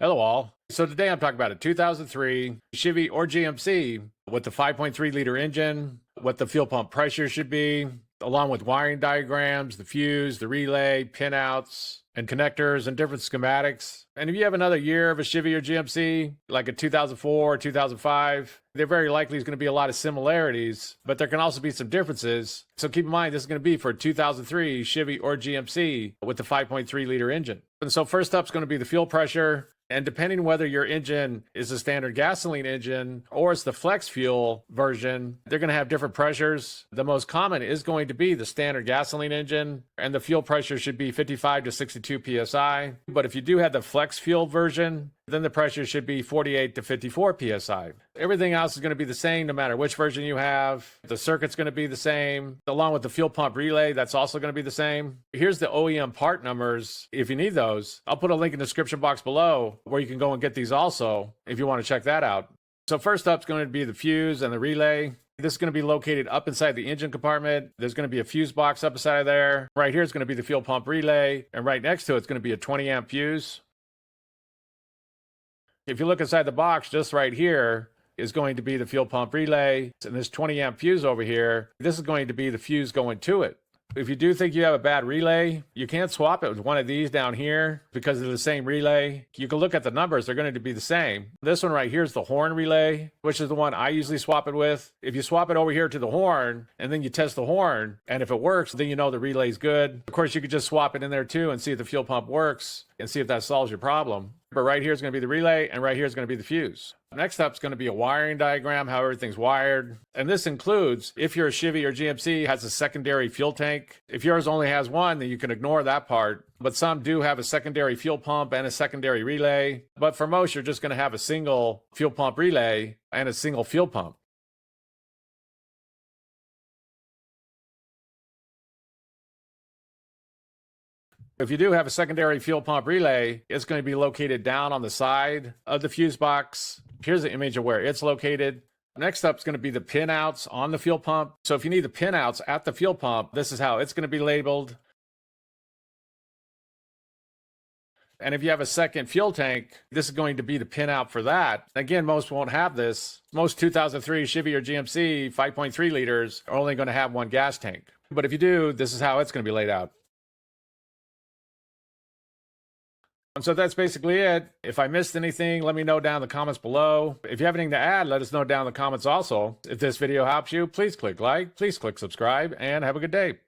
Hello all. So today I'm talking about a 2003 Chevy or GMC with the 5.3 liter engine, what the fuel pump pressure should be, along with wiring diagrams, the fuse, the relay, pinouts, and connectors and different schematics. And if you have another year of a Chevy or GMC, like a 2004 or 2005, there very likely is going to be a lot of similarities, but there can also be some differences. So keep in mind, this is going to be for a 2003 Chevy or GMC with the 5.3 liter engine. And so first up is going to be the fuel pressure. And depending whether your engine is a standard gasoline engine or it's the Flex-fuel version, they're going to have different pressures. The most common is going to be the standard gasoline engine, and the fuel pressure should be 55 to 62 PSI. But if you do have the Flex-fuel version, then the pressure should be 48 to 54 PSI. Everything else is going to be the same no matter which version you have. The circuit's going to be the same. Along with the fuel pump relay, that's also going to be the same. Here's the OEM part numbers if you need those. I'll put a link in the description box below where you can go and get these also if you want to check that out. So first up is going to be the fuse and the relay. This is going to be located up inside the engine compartment. There's going to be a fuse box up inside of there. Right here is going to be the fuel pump relay, and right next to it is going to be a 20 amp fuse. If you look inside the box, just right here is going to be the fuel pump relay, and this 20 amp fuse over here, this is going to be the fuse going to it. If you do think you have a bad relay, you can't swap it with one of these down here because they're the same relay. You can look at the numbers, they're going to be the same. This one right here is the horn relay, which is the one I usually swap it with. If you swap it over here to the horn, and then you test the horn, and if it works, then you know the relay's good. Of course, you could just swap it in there too and see if the fuel pump works and see if that solves your problem. But right here is going to be the relay, and right here is going to be the fuse. Next up is going to be a wiring diagram, how everything's wired. And this includes, if your Chevy or GMC has a secondary fuel tank. If yours only has one, then you can ignore that part. But some do have a secondary fuel pump and a secondary relay. But for most, you're just going to have a single fuel pump relay and a single fuel pump. If you do have a secondary fuel pump relay, it's going to be located down on the side of the fuse box. Here's the image of where it's located. Next up is going to be the pinouts on the fuel pump. So if you need the pinouts at the fuel pump, this is how it's going to be labeled. And if you have a second fuel tank, this is going to be the pinout for that. Again, most won't have this. Most 2003 Chevy or GMC 5.3 liters are only going to have one gas tank. But if you do, this is how it's going to be laid out. And so that's basically it. If I missed anything, let me know down in the comments below. If you have anything to add, let us know down in the comments also. If this video helps you, please click like, please click subscribe, and have a good day.